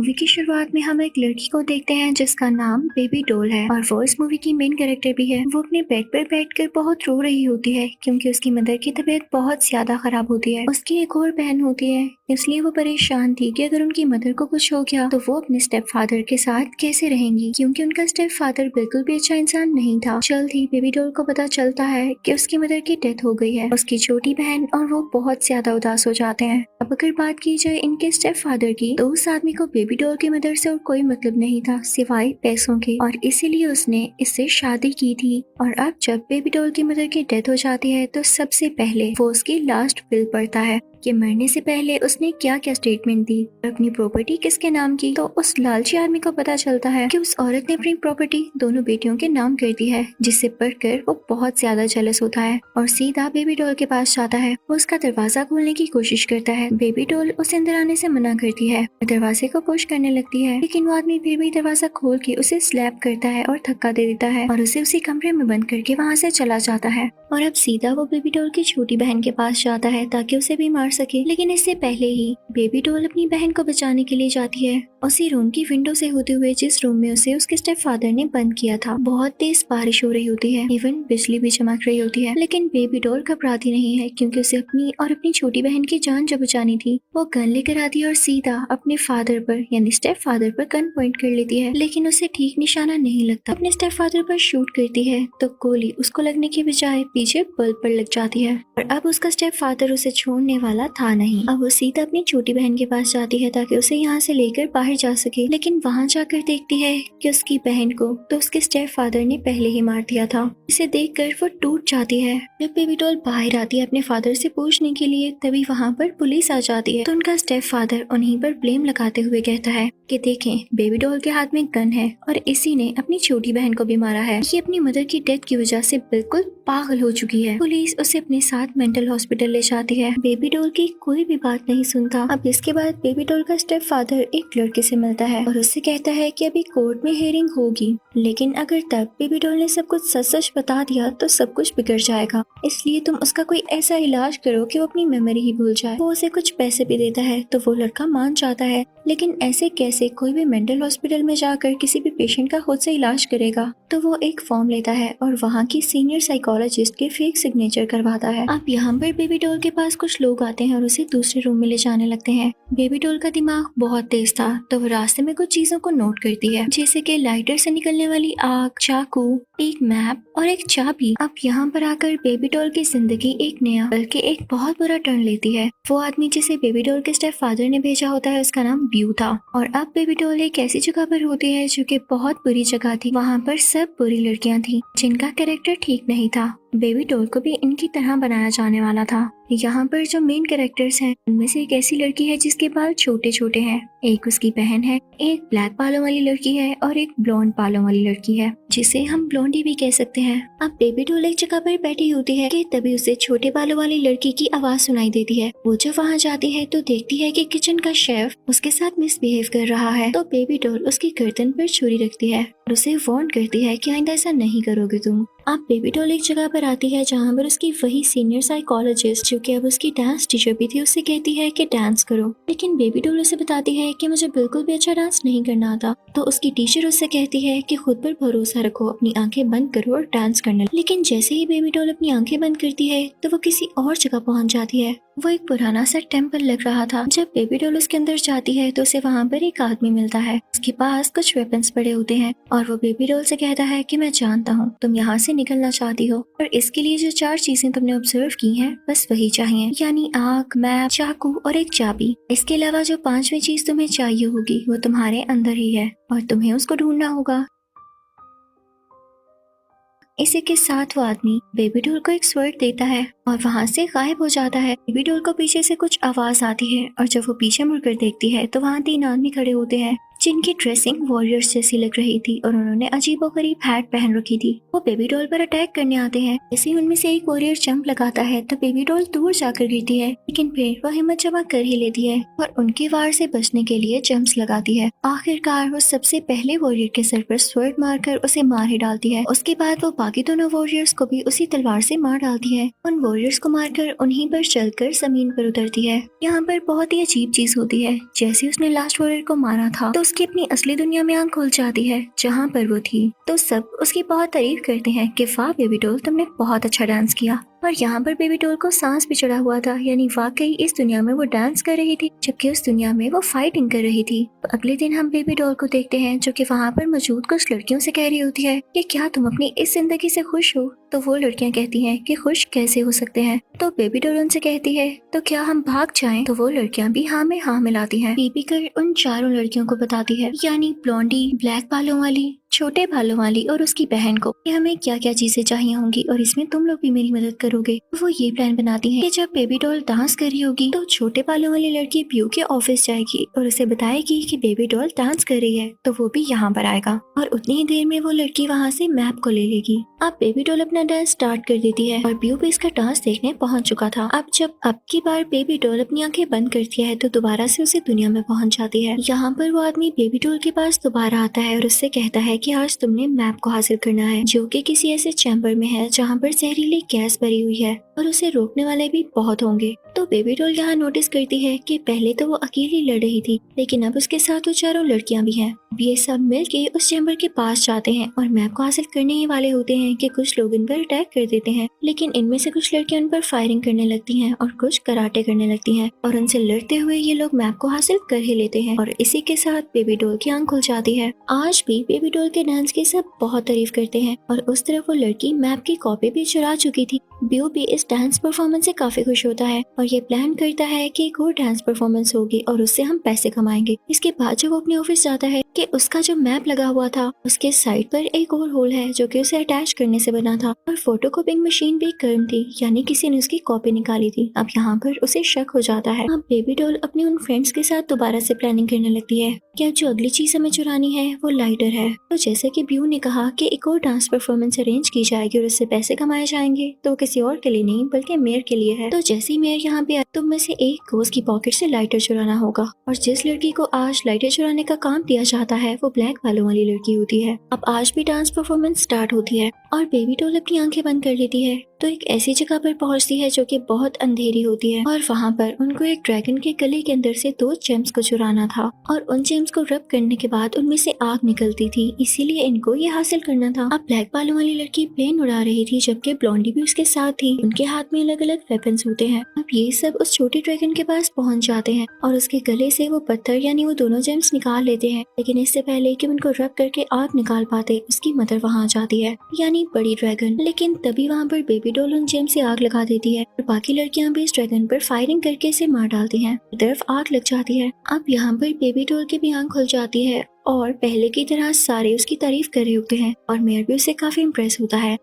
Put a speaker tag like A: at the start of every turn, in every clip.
A: Movie की शुरुआत में हम एक लड़की को देखते हैं जिसका नाम बेबी डॉल है और वो इस मूवी की मेन कैरेक्टर भी है। वो अपने बेड पर बैठकर बहुत रो रही होती है क्योंकि उसकी मदर की तबीयत बहुत ज्यादा खराब होती है। उसकी एक और बहन होती है, इसलिए वो परेशान थी कि अगर उनकी मदर को कुछ हो गया तो वो अपने स्टेप फादर के साथ कैसे रहेंगी, क्योंकि उनका स्टेप फादर बिल्कुल भी अच्छा इंसान नहीं था। जल्द ही बेबी डॉल को पता चलता है कि उसकी मदर की डेथ हो गई है। उसकी छोटी बहन और वो बहुत ज्यादा उदास हो जाते हैं। अब अगर बात की जाए इनके स्टेप फादर की, तो उस आदमी को बेबी डॉल की मदर से और कोई मतलब नहीं था सिवाय पैसों के, और इसीलिए उसने इससे शादी की थी। और अब जब बेबी डॉल की मदर की डेथ हो जाती है तो सबसे पहले वो उसकी लास्ट विल पढ़ता है कि मरने से पहले उसने क्या क्या स्टेटमेंट दी और अपनी प्रॉपर्टी किसके नाम की। तो उस लालची आदमी को पता चलता है कि उस औरत ने अपनी प्रॉपर्टी दोनों बेटियों के नाम कर दी है, जिससे पढ़कर वो बहुत ज्यादा जेलस होता है और सीधा बेबी डॉल के पास जाता है। वो उसका दरवाजा खोलने की कोशिश करता है। बेबी डॉल उसे अंदर आने से मना करती है, दरवाजे को पुश करने लगती है, लेकिन वो आदमी फिर भी दरवाजा खोल के उसे स्लैप करता है और धक्का दे देता है और उसे उसी कमरे में बंद करके वहाँ से चला जाता है। और अब सीधा वो बेबी डॉल की छोटी बहन के पास जाता है ताकि उसे भी मार सके, लेकिन इससे पहले ही बेबी डॉल अपनी बहन को बचाने के लिए जाती है उसी रूम की विंडो से होते हुए जिस रूम में उसे उसके स्टेप फादर ने बंद किया था। बहुत तेज बारिश हो रही होती है, इवन बिजली भी चमक रही होती है, लेकिन बेबी डॉल घबराती नहीं है क्योंकि उसे अपनी और अपनी छोटी बहन की जान जब बचानी थी। वो गन लेकर आती है और सीधा अपने फादर पर यानी स्टेप फादर पर गन पॉइंट कर लेती है, लेकिन उसे ठीक निशाना नहीं लगता। अपने स्टेप फादर पर शूट करती है तो गोली उसको लगने की बजाय पीछे बल्ब पर लग जाती है और अब उसका स्टेप फादर उसे छोड़ने वाला था नहीं। अब वो सीधा अपनी छोटी बहन के पास जाती है ताकि उसे यहाँ से लेकर बाहर जा सके, लेकिन वहाँ जाकर देखती है कि उसकी बहन को तो उसके स्टेप फादर ने पहले ही मार दिया था। इसे देखकर वो टूट जाती है। जब बेबी डॉल बाहर आती है अपने फादर से पूछने के लिए, तभी वहाँ पर पुलिस आ जाती है। तो उनका स्टेप फादर उन्हीं पर ब्लेम लगाते हुए कहता है कि देखें, बेबी डॉल के हाथ में गन है और इसी ने अपनी छोटी बहन को भी मारा है। ये अपनी मदर की डेथ की वजह से बिल्कुल पागल हो चुकी है। पुलिस उसे अपने साथ मेंटल हॉस्पिटल ले जाती है। बेबी डॉल की कोई भी बात नहीं सुनता। अब इसके बाद बेबी डॉल का स्टेप फादर एक लड़के से मिलता है और उससे कहता है कि अभी कोर्ट में हियरिंग होगी, लेकिन अगर तब बेबी डॉल ने सब कुछ सच सच बता दिया तो सब कुछ बिगड़ जाएगा, इसलिए तुम उसका कोई ऐसा इलाज करो कि वो अपनी मेमोरी ही भूल जाए। वो उसे कुछ पैसे भी देता है तो वो लड़का मान जाता है, लेकिन ऐसे कैसे कोई भी मेंटल हॉस्पिटल में जाकर किसी भी पेशेंट का खुद से इलाज करेगा। तो वो एक फॉर्म लेता है और वहाँ की सीनियर साइकोलॉजिस्ट के फेक सिग्नेचर करवाता है। अब यहाँ पर बेबी डॉल के पास कुछ लोग आते हैं और उसे दूसरे रूम में ले जाने लगते हैं। बेबी डॉल का दिमाग बहुत तेज था तो वो रास्ते में कुछ चीजों को नोट करती है, जैसे कि लाइटर से निकलने वाली आग, चाकू, एक मैप और एक चाबी। अब यहाँ पर आकर बेबी डॉल की जिंदगी एक नया बल्कि एक बहुत बुरा टर्न लेती है। वो आदमी जिसे बेबी डॉल के स्टेप फादर ने भेजा होता है उसका नाम ब्यू था, और अब बेबी डॉल एक ऐसी जगह पर होती है जो कि बहुत बुरी जगह थी। वहाँ पर सब बुरी लड़कियाँ थी जिनका कैरेक्टर ठीक नहीं था। बेबी डॉल को भी इनकी तरह बनाया जाने वाला था। यहाँ पर जो मेन कैरेक्टर्स हैं उनमें से एक ऐसी लड़की है जिसके बाल छोटे छोटे हैं, एक उसकी बहन है, एक ब्लैक बालों वाली लड़की है और एक ब्लॉन्ड बालों वाली लड़की है जिसे हम ब्लॉन्डी भी कह सकते हैं। अब बेबी डॉल एक जगह पर बैठी होती है कि तभी उसे छोटे बालों वाली लड़की की आवाज सुनाई देती है। वो जब वहाँ जाती है तो देखती है कि किचन का शेफ उसके साथ मिसबिहेव कर रहा है। तो बेबी डॉल उसकी गर्दन पर छुरी रखती है और उसे वार्न करती है कि आइंदा ऐसा नहीं करोगे तुम। अब बेबी डॉल एक जगह पर आती है जहाँ पर उसकी वही सीनियर साइकोलॉजिस्ट जो कि अब उसकी डांस टीचर भी थी उससे कहती है कि डांस करो, लेकिन बेबी डॉल उसे बताती है कि मुझे बिल्कुल भी अच्छा डांस नहीं करना आता। तो उसकी टीचर उससे कहती है कि खुद पर भरोसा रखो, अपनी आंखें बंद करो और डांस करने। लेकिन जैसे ही बेबी डॉल अपनी आंखें बंद करती है तो वो किसी और जगह पहुंच जाती है। वो एक पुराना सा टेम्पल लग रहा था। जब बेबी डॉल उसके अंदर जाती है तो उसे वहाँ पर एक आदमी मिलता है, उसके पास कुछ वेपन्स पड़े होते हैं और वो बेबी डॉल से कहता है कि मैं जानता हूँ तुम यहाँ से निकलना चाहती हो, और इसके लिए जो 4 चीजें तुमने ऑब्जर्व की हैं बस वही चाहिए, यानी आग, मैप, चाकू और एक चाबी। इसके अलावा जो 5वीं चीज तुम्हें चाहिए होगी वो तुम्हारे अंदर ही है और तुम्हें उसको ढूंढना होगा। इसी के साथ वो आदमी बेबी डॉल को एक स्वर्ड देता है और वहाँ से गायब हो जाता है। बेबी डॉल को पीछे से कुछ आवाज आती है और जब वो पीछे मुड़कर देखती है तो वहाँ 3 आदमी खड़े होते हैं जिनकी ड्रेसिंग वॉरियर्स जैसी लग रही थी और उन्होंने अजीबोगरीब हैट पहन रखी थी। वो बेबी डॉल पर अटैक करने आते हैं। जैसे ही उनमें से एक वॉरियर जंप लगाता है तो बेबी डॉल दूर जाकर गिरती है, लेकिन फिर वह हिम्मत जमा कर ही लेती है और उनके वार से बचने के लिए जंप्स लगाती है। आखिरकार वो सबसे पहले वॉरियर के सर पर स्वर्ड मारकर उसे मार ही डालती है। उसके बाद वो बाकी दोनों वॉरियर्स को भी उसी तलवार से मार डालती है। उन वॉरियर्स को मारकर उन्हीं पर चलकर जमीन पर उतरती है। यहाँ पर बहुत ही अजीब चीज होती है। जैसे उसने लास्ट वॉरियर को मारा था तो उसकी अपनी असली दुनिया में आंख खुल जाती है जहाँ पर वो थी। तो सब उसकी बहुत तारीफ करते हैं कि वाह बेबी डॉल, तुमने बहुत अच्छा डांस किया। और यहाँ पर बेबी डॉल को सांस भी चढ़ा हुआ था, यानी वाकई इस दुनिया में वो डांस कर रही थी जबकि उस दुनिया में वो फाइटिंग कर रही थी। तो अगले दिन हम बेबी डॉल को देखते हैं जो कि वहाँ पर मौजूद कुछ लड़कियों से कह रही होती है कि क्या तुम अपनी इस जिंदगी से खुश हो। तो वो लड़कियां कहती हैं कि खुश कैसे हो सकते हैं। तो बेबी डॉल उनसे कहती है तो क्या हम भाग जाएं। तो वो लड़कियां भी हाँ में हाँ मिलाती हैं। बीबी कर उन चारों लड़कियों को बताती है, यानी ब्लॉन्डी, ब्लैक बालों वाली, छोटे बालों वाली और उसकी बहन को, कि हमें क्या क्या चीजें चाहिए होंगी और इसमें तुम लोग भी मेरी मदद करोगे। वो ये प्लान बनाती हैं कि जब बेबी डॉल डांस कर रही होगी तो छोटे बालों वाली लड़की ब्यू के ऑफिस जाएगी और उसे बताएगी कि बेबी डॉल डांस कर रही है, तो वो भी यहाँ पर आएगा और उतनी ही देर में वो लड़की वहाँ से मैप को ले लेगी। अब बेबी डॉल अपना डांस स्टार्ट कर देती है और ब्यू भी इसका डांस देखने पहुंच चुका था। अब की बार बेबी डॉल अपनी आंखें बंद करती है तो दोबारा से उसे दुनिया में पहुंच जाती है। यहाँ पर वो आदमी बेबी डॉल के पास दोबारा आता है और उससे कहता है कि आज तुमने मैप को हासिल करना है जो कि किसी ऐसे चैम्बर में है जहाँ पर जहरीली गैस भरी हुई है और उसे रोकने वाले भी बहुत होंगे। तो बेबी डॉल यहाँ नोटिस करती है कि पहले तो वो अकेली लड़ रही थी, लेकिन अब उसके साथ वो चारों लड़कियां भी हैं। अब ये सब मिलके उस चैम्बर के पास जाते हैं और मैप को हासिल करने ही वाले होते हैं कि कुछ लोग इन पर अटैक कर देते हैं, लेकिन इनमें से कुछ लड़कियां उन पर फायरिंग करने लगती हैं और कुछ कराटे करने लगती हैं और उनसे लड़ते हुए ये लोग मैप को हासिल कर ही लेते हैं और इसी के साथ बेबी डॉल की आंख खुल जाती है। आज भी बेबी डॉल के डांस की सब बहुत तारीफ करते हैं और उस तरफ वो लड़की मैप की कॉपी भी चुरा चुकी थी। ब्यू भी इस डांस परफॉर्मेंस से काफी खुश होता है और ये प्लान करता है कि एक और डांस परफॉर्मेंस होगी और उससे हम पैसे कमाएंगे। इसके बाद जब वो अपने ऑफिस जाता है कि उसका जो मैप लगा हुआ था उसके साइड पर एक और होल है जो कि उसे अटैच करने से बना था और फोटो कॉपिंग मशीन भी गर्म थी, यानी किसी ने उसकी कॉपी निकाली थी। अब यहाँ पर उसे शक हो जाता है। अब बेबी डॉल अपने उन फ्रेंड्स के साथ दोबारा से प्लानिंग करने लगती है कि अब जो अगली चीज हमें चुरानी है वो लाइटर है। तो जैसे कि ब्यू ने कहा कि एक और डांस परफॉर्मेंस अरेंज की जाएगी और उससे पैसे कमाए जाएंगे, तो किसी और के लिए नहीं बल्कि मेयर के लिए है। तो जैसे ही मेयर यहाँ पे आए तो में से एक को उसकी पॉकेट से लाइटर चुराना होगा और जिस लड़की को आज लाइटर चुराने का काम दिया जाता है वो ब्लैक बालों वाली लड़की होती है। अब आज भी डांस परफॉर्मेंस स्टार्ट होती है और बेबी डॉल अपनी आंखें बंद कर लेती है तो एक ऐसी जगह पर पहुंचती है जो कि बहुत अंधेरी होती है और वहाँ पर उनको एक ड्रैगन के गले के अंदर से 2 जेम्स को चुराना था और उन जेम्स को रब करने के बाद उनमें से आग निकलती थी, इसीलिए इनको ये हासिल करना था। अब ब्लैक बालों वाली लड़की प्लेन उड़ा रही थी जबकि ब्लॉन्डी भी उसके साथ थी। उनके हाथ में अलग अलग वेपन्स होते हैं। अब ये सब उस छोटे ड्रैगन के पास पहुंच जाते हैं और उसके गले से वो पत्थर यानी वो दोनों जेम्स निकाल लेते हैं, लेकिन इससे पहले कि उनको रब करके आग निकाल पाते उसकी मदर वहाँ आ जाती है, यानी बड़ी ड्रैगन। लेकिन तभी वहाँ पर बेबी डॉल उन जेम्स से आग लगा देती है और बाकी लड़कियां भी इस ड्रैगन पर फायरिंग करके इसे मार डालती हैं। तरफ आग लग जाती है। अब यहाँ पर बेबी डॉल की भी आंख खुल जाती है और पहले की तरह सारे उसकी तारीफ कर रहे होते हैं और मेयर भी उससे काफी इम्प्रेस होता है।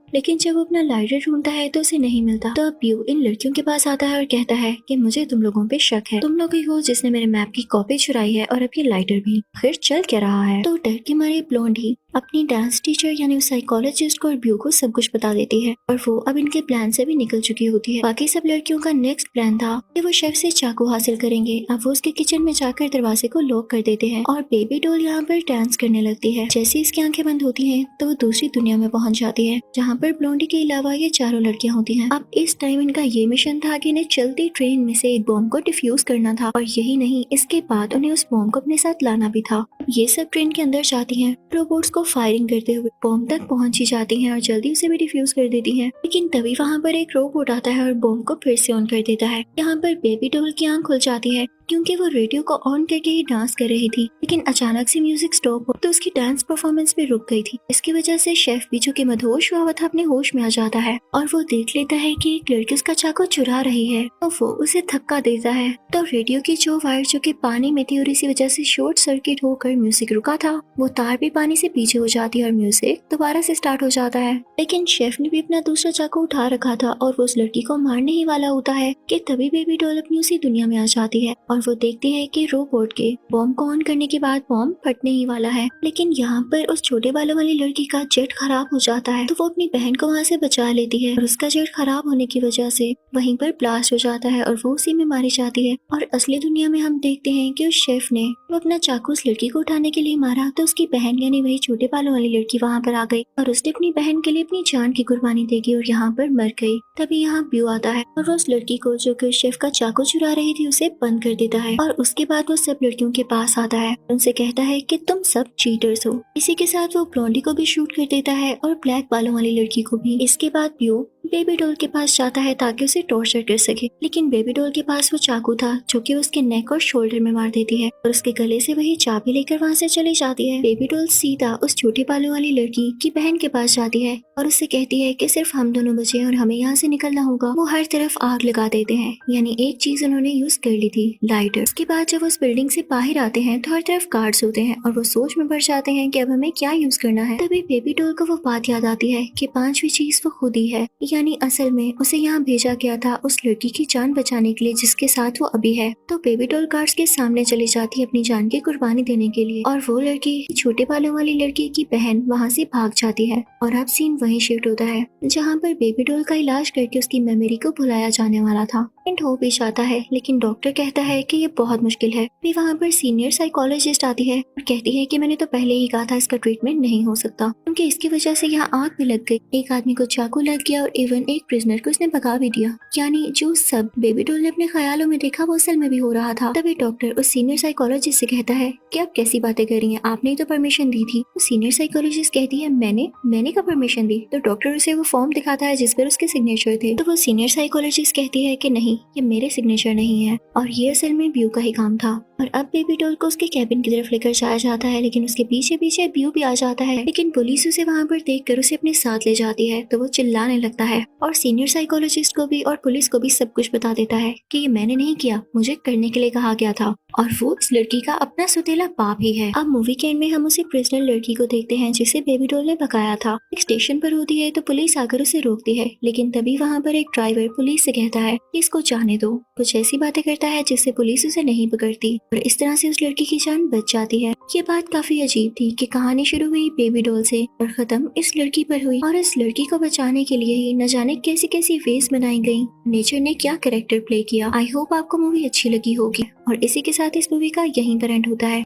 A: लेकिन जब वो अपना लाइटर ढूंढता है तो उसे नहीं मिलता। तो अब ब्यू इन लड़कियों के पास आता है और कहता है कि मुझे तुम लोगों पे शक है, तुम लोग ही हो जिसने मेरे मैप की कॉपी चुराई है और अब ये लाइटर भी। फिर चल क्या रहा है। तो डर के मारे ब्लॉन्डी अपनी डांस टीचर यानी साइकोलॉजिस्ट को और ब्यू को सब कुछ बता देती है और वो अब इनके प्लान से भी निकल चुकी होती है। बाकी सब लड़कियों का नेक्स्ट प्लान था कि वो शेफ से चाकू हासिल करेंगे। अब वो उसके किचन में जाकर दरवाजे को लॉक कर देते हैं और बेबी डॉल यहाँ पर डांस करने लगती है। जैसे इसकी आंखें बंद होती हैं तो वो दूसरी दुनिया में पहुंच जाती है जहाँ पर ब्लॉन्डी के अलावा ये चारों लड़कियां होती हैं। अब इस टाइम इनका ये मिशन था कि इन्हें चलती ट्रेन में से एक बॉम्ब को डिफ्यूज करना था और यही नहीं, इसके बाद उन्हें उस बॉम्ब को अपने साथ लाना भी था। ये सब ट्रेन के अंदर जाती हैं, रोबोट्स को फायरिंग करते हुए बॉम्ब तक पहुंच ही जाती हैं और जल्दी उसे भी डिफ्यूज कर देती हैं। लेकिन तभी वहाँ पर एक रोबोट आता है और बॉम्ब को फिर से ऑन कर देता है। यहाँ पर बेबी डॉल की आंख खुल जाती है क्योंकि वो रेडियो को ऑन करके ही डांस कर रही थी, लेकिन अचानक से म्यूजिक स्टॉप हो तो उसकी डांस परफॉर्मेंस भी रुक गई थी। इसकी वजह से शेफ भी जो कि मदहोश हुआ था अपने होश में आ जाता है और वो देख लेता है कि एक लड़की उसका चाकू चुरा रही है तो वो उसे धक्का देता है। तो रेडियो की जो वायर जो कि पानी में थी और इसी वजह से शॉर्ट सर्किट होकर म्यूजिक रुका था, वो तार भी पानी से पीछे हो जाती है और म्यूजिक दोबारा से स्टार्ट हो जाता है। लेकिन शेफ ने भी अपना दूसरा चाकू उठा रखा था और वो उस लड़की को मारने ही वाला होता है कि तभी बेबी डॉल अपनी उसी दुनिया में आ जाती है और वो देखते हैं कि रोबोट के बॉम्ब को ऑन करने के बाद बॉम्ब फटने ही वाला है। लेकिन यहाँ पर उस छोटे बालों वाली लड़की का जेट खराब हो जाता है, तो वो अपनी बहन को वहाँ से बचा लेती है और उसका जेट खराब होने की वजह से वहीं पर ब्लास्ट हो जाता है और वो उसी में मारी जाती है। और असली दुनिया में हम देखते हैं कि उस शेफ ने वो अपना चाकू उस लड़की को उठाने के लिए मारा, तो उसकी बहन यानी वही छोटे बालों वाली लड़की वहाँ पर आ गई और उसने अपनी बहन के लिए अपनी जान की कुर्बानी दे दी और यहाँ पर मर गई। तभी यहाँ ब्यू आता है और वो उस लड़की को जो कि शेफ का चाकू चुरा रही थी उसे बंद कर देता है। और उसके बाद वो सब लड़कियों के पास आता है, उनसे कहता है कि तुम सब चीटर्स हो। इसी के साथ वो ब्लॉन्डी को भी शूट कर देता है और ब्लैक बालों वाली लड़की को भी। इसके बाद ब्यू बेबी डॉल के पास जाता है ताकि उसे टॉर्चर कर सके, लेकिन बेबी डॉल के पास वो चाकू था जो कि उसके नेक और शोल्डर में मार देती है और उसके गले से वही चाबी लेकर वहाँ से चली जाती है। बेबी डॉल सीधा उस छोटे बालों वाली लड़की की बहन के पास जाती है और उससे कहती है कि सिर्फ हम दोनों बचे हैं और हमें यहाँ से निकलना होगा। वो हर तरफ आग लगा देते हैं, यानी एक चीज उन्होंने यूज कर ली थी, लाइटर। उसके बाद जब उस बिल्डिंग से बाहर आते हैं तो हर तरफ गार्ड्स होते हैं और वो सोच में पड़ जाते हैं कि अब हमें क्या यूज करना है। तभी बेबी डॉल को वो बात याद आती है कि पांचवी चीज वो खुद ही है, यानी असल में उसे यहाँ भेजा गया था उस लड़की की जान बचाने के लिए जिसके साथ वो अभी है। तो बेबी डॉल गार्ड्स के सामने चली जाती है अपनी जान की कुर्बानी देने के लिए और वो लड़की छोटे बालों वाली लड़की की बहन वहाँ से भाग जाती है। और अब सीन वहीं शिफ्ट होता है जहाँ पर बेबी डॉल का इलाज करके उसकी मेमोरी को भुलाया जाने वाला था। एंड हो भी जाता है, लेकिन डॉक्टर कहता है कि ये बहुत मुश्किल है। फिर वहाँ पर सीनियर साइकोलॉजिस्ट आती है और कहती है कि मैंने तो पहले ही कहा था इसका ट्रीटमेंट नहीं हो सकता, क्योंकि इसकी वजह से यहाँ आग भी लग गई, एक आदमी को चाकू लग गया और इवन एक प्रिजनर को उसने भगा भी दिया। यानी जो सब बेबी डॉल ने अपने ख्यालों में देखा वो असल में भी हो रहा था। तभी डॉक्टर उस सीनियर साइकोलॉजिस्ट से कहता है कि आप कैसी बातें कर रही हैं, आपने ही तो परमिशन दी थी। तो सीनियर साइकोलॉजिस्ट कहती है मैंने कब परमिशन दी। तो डॉक्टर उसे वो फॉर्म दिखाता है जिस पर उसके सिग्नेचर थे। तो वो सीनियर साइकोलॉजिस्ट कहती है कि नहीं, ये मेरे सिग्नेचर नहीं है और ये असल में ब्यू का ही काम था। और अब बेबी डॉल को उसके कैबिन की तरफ लेकर जाया जाता है, लेकिन उसके पीछे पीछे ब्यू भी आ जाता है। लेकिन पुलिस उसे वहाँ पर देखकर उसे अपने साथ ले जाती है, तो वो चिल्लाने लगता है और सीनियर साइकोलॉजिस्ट को भी और पुलिस को भी सब कुछ बता देता है कि ये मैंने नहीं किया, मुझे करने के लिए कहा गया था और वो इस लड़की का अपना सुतेला बाप ही है। अब मूवी के एंड में हम उसे प्रिजनर लड़की को देखते हैं जिसे बेबी डॉल ने भगाया था। एक स्टेशन पर होती है तो पुलिस आकर उसे रोकती है, लेकिन तभी वहाँ पर एक ड्राइवर पुलिस से कहता है कि इसको जाने दो। कुछ ऐसी बातें करता है जिससे पुलिस उसे नहीं पकड़ती और इस तरह से उस लड़की की जान बच जाती है। ये बात काफी अजीब थी कि कहानी शुरू हुई बेबी डॉल से और खत्म इस लड़की पर हुई, और इस लड़की को बचाने के लिए ही न जाने कैसी कैसी वेज बनाई गई, नेचर ने क्या कैरेक्टर प्ले किया। आई होप आपको मूवी अच्छी लगी होगी और इसी के साथ इस मूवी का यहीं पर एंड होता है।